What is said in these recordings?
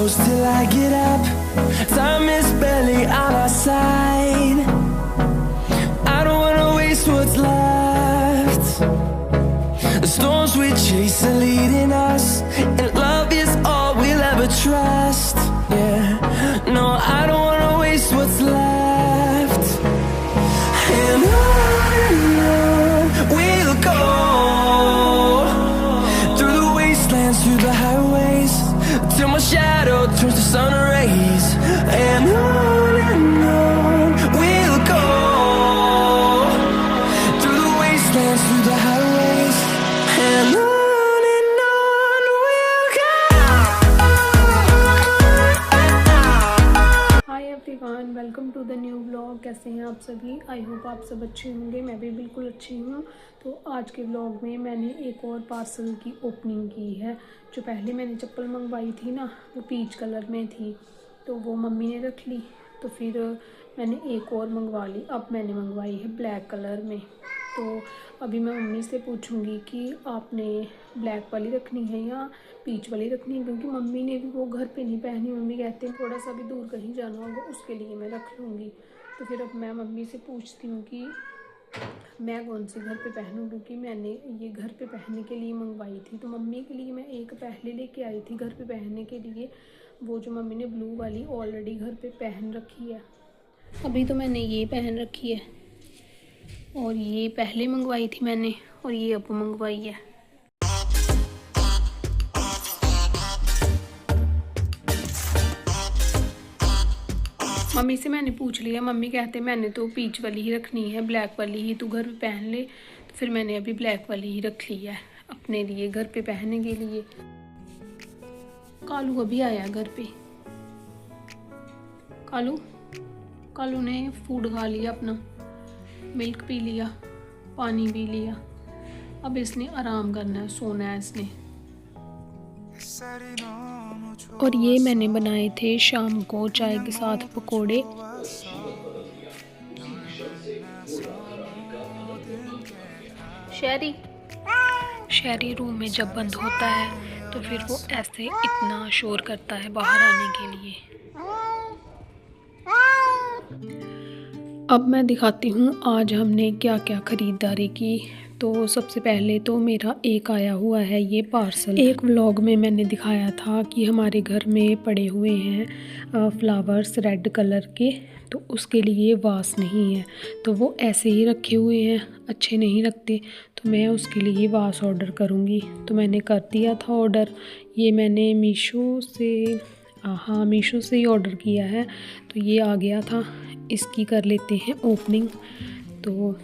close till I get up. Time is barely on our side. I don't wanna waste what's left. The storms we chase are leading us, and love is all we'll ever trust. Yeah, no, I don't wanna waste what's left. And on we'll go, through the wastelands, through the highways, till my shadow turns to sun rays. And on we'll go, through the wastelands, through the highways, and on we'll go. Hi everyone, welcome to the new blog. कैसे हैं आप सभी? I hope आप सब अच्छे होंगे। मैं भी बिल्कुल अच्छी हूँ। तो आज के ब्लॉग में मैंने एक और पार्सल की ओपनिंग की है। जो पहले मैंने चप्पल मंगवाई थी ना, वो पीच कलर में थी, तो वो मम्मी ने रख ली। तो फिर मैंने एक और मंगवा ली। अब मैंने मंगवाई है ब्लैक कलर में। तो अभी मैं मम्मी से पूछूंगी कि आपने ब्लैक वाली रखनी है या पीच वाली रखनी है, क्योंकि मम्मी ने भी वो घर पे नहीं पहनी। मम्मी कहते हैं थोड़ा सा भी दूर कहीं जाना होगा उसके लिए मैं रख लूँगी। तो फिर अब मैं मम्मी से पूछती हूँ कि मैं कौन सी घर पे पहनूँ, क्योंकि मैंने ये घर पे पहनने के लिए मंगवाई थी। तो मम्मी के लिए मैं एक पहले लेके आई थी घर पे पहनने के लिए। वो जो मम्मी ने ब्लू वाली ऑलरेडी घर पे पहन रखी है। अभी तो मैंने ये पहन रखी है, और ये पहले मंगवाई थी मैंने, और ये अब मंगवाई है। मम्मी से मैंने पूछ लिया। मम्मी कहते मैंने तो पीच वाली ही रखनी है, ब्लैक वाली ही तू घर पे पहन ले। तो फिर मैंने अभी ब्लैक वाली ही रख ली है अपने लिए घर पे पहनने के लिए। कालू अभी आया घर पे। कालू ने फूड खा लिया अपना, मिल्क पी लिया, पानी पी लिया। अब इसने आराम करना है, सोना है इसने। और ये मैंने बनाए थे शाम को चाय के साथ पकोड़े। शहरी रूम में जब बंद होता है तो फिर वो ऐसे इतना शोर करता है बाहर आने के लिए। अब मैं दिखाती हूँ आज हमने क्या क्या ख़रीदारी की। तो सबसे पहले तो मेरा एक आया हुआ है ये पार्सल। एक व्लॉग में मैंने दिखाया था कि हमारे घर में पड़े हुए हैं फ्लावर्स रेड कलर के, तो उसके लिए वास नहीं है, तो वो ऐसे ही रखे हुए हैं, अच्छे नहीं लगते। तो मैं उसके लिए वास ऑर्डर करूँगी। तो मैंने कर दिया था ऑर्डर। ये मैंने मीशो से ही ऑर्डर किया है। तो ये आ गया था, इसकी कर लेते हैं ओपनिंग। तो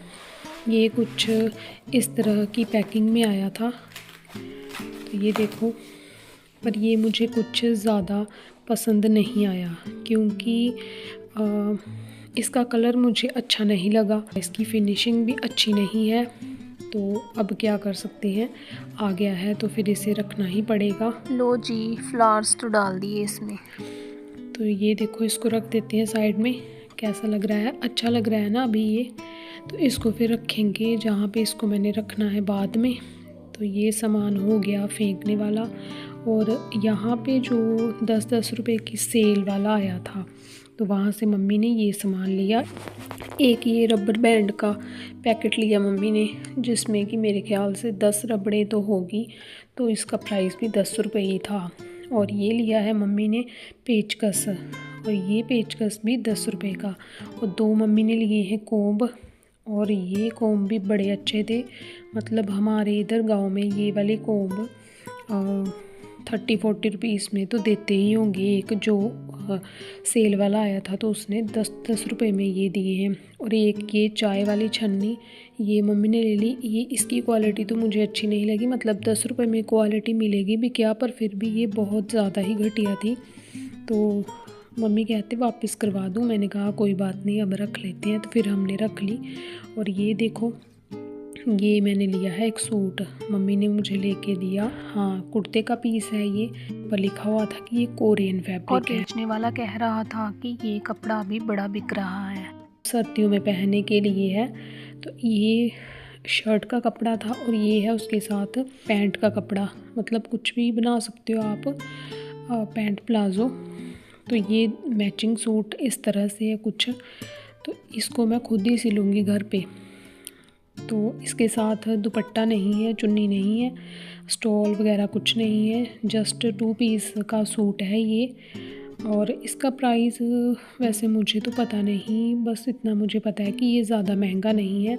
ये कुछ इस तरह की पैकिंग में आया था। तो ये देखो, पर ये मुझे कुछ ज़्यादा पसंद नहीं आया, क्योंकि इसका कलर मुझे अच्छा नहीं लगा, इसकी फिनिशिंग भी अच्छी नहीं है। तो अब क्या कर सकते हैं, आ गया है तो फिर इसे रखना ही पड़ेगा। लो जी, फ्लावर्स तो डाल दिए इसमें। तो ये देखो, इसको रख देते हैं साइड में। कैसा लग रहा है? अच्छा लग रहा है ना अभी ये। तो इसको फिर रखेंगे जहाँ पे इसको मैंने रखना है बाद में। तो ये सामान हो गया फेंकने वाला। और यहाँ पे जो 10-10 रुपए की सेल वाला आया था, तो वहाँ से मम्मी ने ये सामान लिया। एक ये रबर बैंड का पैकेट लिया मम्मी ने, जिसमें कि मेरे ख्याल से 10 रबड़े तो होगी। तो इसका प्राइस भी 10 रुपये ही था। और ये लिया है मम्मी ने पेचकस, और ये पेचकस भी 10 रुपये का। और 2 मम्मी ने लिए हैं कोम्ब, और ये कोम्ब भी बड़े अच्छे थे। मतलब हमारे इधर गांव में ये वाले कोम्ब 30-40 रुपीस में तो देते ही होंगे। एक जो सेल वाला आया था तो उसने 10-10 रुपये में ये दिए हैं। और एक ये चाय वाली छन्नी ये मम्मी ने ले ली। ये इसकी क्वालिटी तो मुझे अच्छी नहीं लगी, मतलब 10 रुपये में क्वालिटी मिलेगी भी क्या, पर फिर भी ये बहुत ज़्यादा ही घटिया थी। तो मम्मी कहते वापस करवा दूँ। मैंने कहा कोई बात नहीं, अब रख लेते हैं। तो फिर हमने रख ली। और ये देखो, ये मैंने लिया है एक सूट, मम्मी ने मुझे लेके दिया। हाँ, कुर्ते का पीस है ये, पर लिखा हुआ था कि ये कोरियन फैब्रिक है। और बेचने वाला कह रहा था कि ये कपड़ा भी बड़ा बिक रहा है, सर्दियों में पहनने के लिए है। तो ये शर्ट का कपड़ा था, और ये है उसके साथ पैंट का कपड़ा। मतलब कुछ भी बना सकते हो आप। Pant palazzo. तो ये मैचिंग सूट इस तरह से है कुछ, तो इसको मैं खुद ही सिलूँगी घर पे। तो इसके साथ दुपट्टा नहीं है, चुन्नी नहीं है, स्टॉल वगैरह कुछ नहीं है, जस्ट 2 पीस का सूट है ये। और इसका प्राइस वैसे मुझे तो पता नहीं, बस इतना मुझे पता है कि ये ज़्यादा महंगा नहीं है।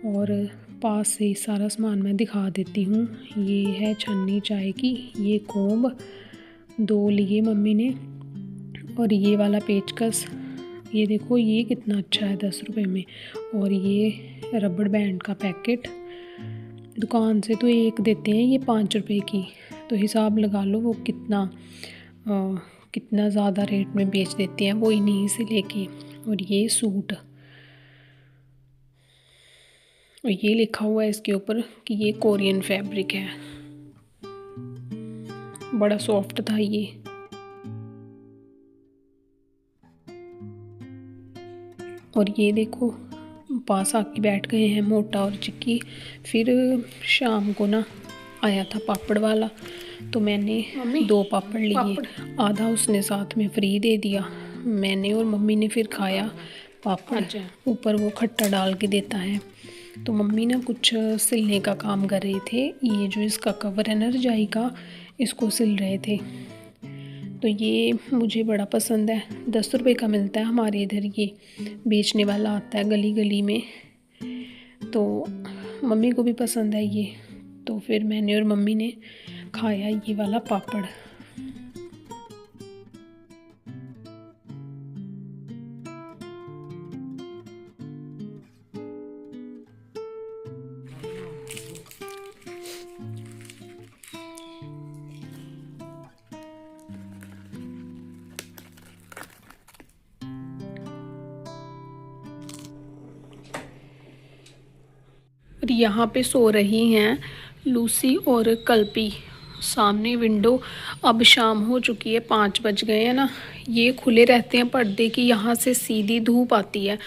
और पास से सारा सामान मैं दिखा देती हूँ। ये है छन्नी चाय की, ये कोम्ब 2 लिए मम्मी ने, और ये वाला पेचकस, ये देखो ये कितना अच्छा है 10 रुपये में। और ये रबड़ बैंड का पैकेट, दुकान से तो एक देते हैं ये 5 रुपये की, तो हिसाब लगा लो वो कितना ज़्यादा रेट में बेच देते हैं वो इन्हीं से लेके। और ये सूट, और ये लिखा हुआ है इसके ऊपर कि ये कोरियन फैब्रिक है, बड़ा सॉफ्ट था ये। और ये देखो पास आके बैठ गए हैं मोटा और चिक्की। फिर शाम को ना आया था पापड़ वाला, तो मैंने 2 पापड़ लिए, आधा उसने साथ में फ्री दे दिया। मैंने और मम्मी ने फिर खाया पापड़, ऊपर वो खट्टा डाल के देता है। तो मम्मी ना कुछ सिलने का काम कर रहे थे, ये जो इसका कवर है ना रजाई का, इसको सिल रहे थे। तो ये मुझे बड़ा पसंद है, 10 रुपये का मिलता है हमारे इधर, ये बेचने वाला आता है गली गली में, तो मम्मी को भी पसंद है ये। तो फिर मैंने और मम्मी ने खाया ये वाला पापड़। और यहाँ पे सो रही हैं लूसी और कल्पी सामने विंडो। अब शाम हो चुकी है, 5 बज गए हैं ना, ये खुले रहते हैं पर्दे की, यहाँ से सीधी धूप आती है,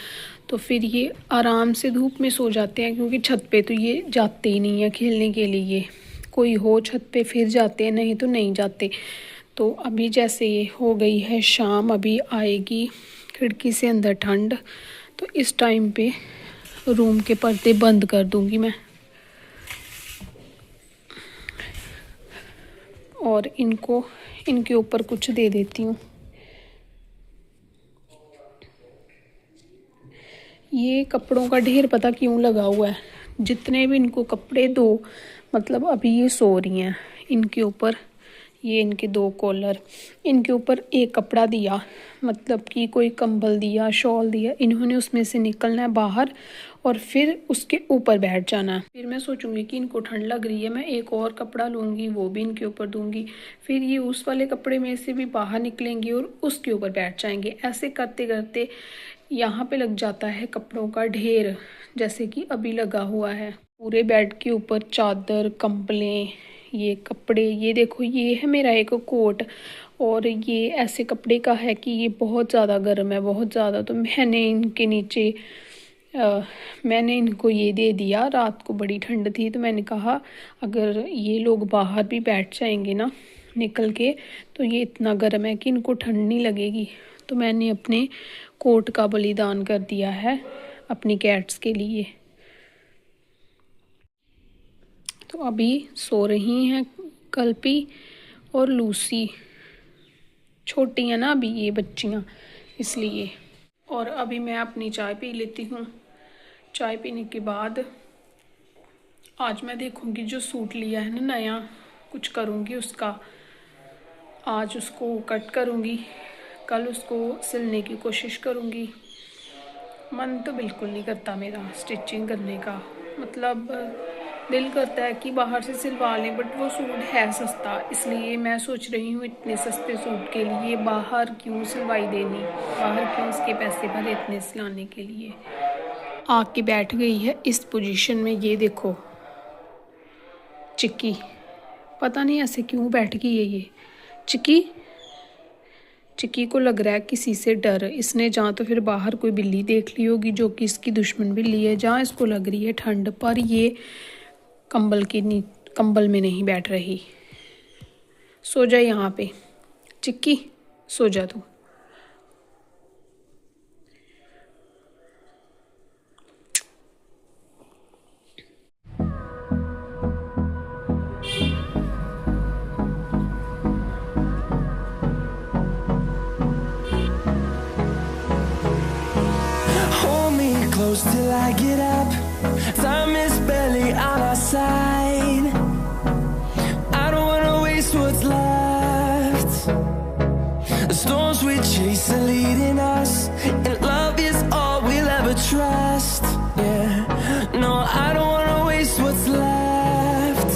तो फिर ये आराम से धूप में सो जाते हैं, क्योंकि छत पे तो ये जाते ही नहीं है खेलने के लिए। कोई हो छत पे फिर जाते हैं, नहीं तो नहीं जाते। तो अभी जैसे ये हो गई है शाम, अभी आएगी खिड़की से अंदर ठंड, तो इस टाइम पे रूम के पर्दे बंद कर दूंगी मैं। और इनको इनके ऊपर कुछ दे देती हूँ। ये कपड़ों का ढेर पता क्यों लगा हुआ है, जितने भी इनको कपड़े दो, मतलब अभी ये सो रही हैं, इनके ऊपर ये इनके 2 कॉलर, इनके ऊपर एक कपड़ा दिया, मतलब कि कोई कंबल दिया, शॉल दिया, इन्होंने उसमें से निकलना है बाहर और फिर उसके ऊपर बैठ जाना है। फिर मैं सोचूंगी कि इनको ठंड लग रही है, मैं एक और कपड़ा लूँगी, वो भी इनके ऊपर दूंगी, फिर ये उस वाले कपड़े में से भी बाहर निकलेंगे और उसके ऊपर बैठ जाएंगे। ऐसे करते करते यहाँ पे लग जाता है कपड़ों का ढेर, जैसे कि अभी लगा हुआ है। पूरे बेड के ऊपर चादर, कंबलें, ये कपड़े, ये देखो ये है मेरा एक कोट, और ये ऐसे कपड़े का है कि ये बहुत ज़्यादा गर्म है, बहुत ज़्यादा। तो मैंने इनके नीचे मैंने इनको ये दे दिया, रात को बड़ी ठंड थी, तो मैंने कहा अगर ये लोग बाहर भी बैठ जाएंगे ना निकल के, तो ये इतना गर्म है कि इनको ठंड नहीं लगेगी। तो मैंने अपने कोट का बलिदान कर दिया है अपनी कैट्स के लिए। तो अभी सो रही हैं कल्पी और लूसी, छोटी हैं ना अभी ये बच्चियाँ, इसलिए। और अभी मैं अपनी चाय पी लेती हूँ। चाय पीने के बाद आज मैं देखूँगी जो सूट लिया है ना नया, कुछ करूँगी उसका। आज उसको कट करूँगी, कल उसको सिलने की कोशिश करूँगी। मन तो बिल्कुल नहीं करता मेरा स्टिचिंग करने का, मतलब दिल करता है कि बाहर से सिलवा लें, बट वो सूट है सस्ता, इसलिए मैं सोच रही हूँ इतने सस्ते सूट के लिए बाहर क्यों सिलवाई देनी, बाहर क्यों उसके पैसे भरे इतने सिलाने के लिए। आके बैठ गई है इस पोजीशन में, ये देखो चिक्की, पता नहीं ऐसे क्यों बैठ गई है ये चिक्की। चिक्की को लग रहा है किसी से डर, इसने जहाँ तो फिर बाहर कोई बिल्ली देख ली होगी जो कि इसकी दुश्मन बिल्ली है, जहाँ इसको लग रही है ठंड, पर ये कंबल में नहीं बैठ रही। सो जा यहाँ पे, चिक्की सो जा तू। Hold me close till I get up. Time is barely on our side. I don't wanna waste what's left. The storms we chase are leading us, and love is all we'll ever trust. Yeah, no, I don't wanna waste what's left.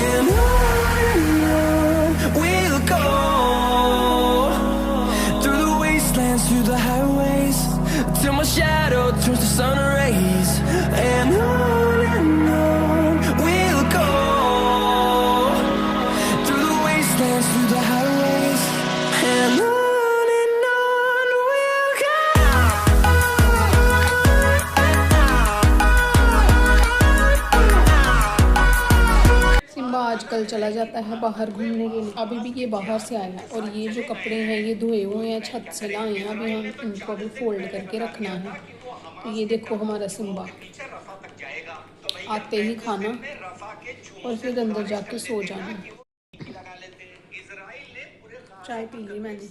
And on we'll go, through the wastelands, through the highways, till my shadow turns to sun rays. And on we'll go, through the wastelands, through the highways, and on we'll go. Simba आजकल चला जाता है बाहर घूमने के लिए। अभी भी ये बाहर से आया है और ये जो कपड़े हैं ये धोए हुए हैं, छत से लाए हैं। अभी हम इनको अभी फोल्ड करके रखना है। तो ये देखो हमारा सिम्बा आते ही खाना और फिर अंदर जाके सो जाना। चाय पी ली मैंने।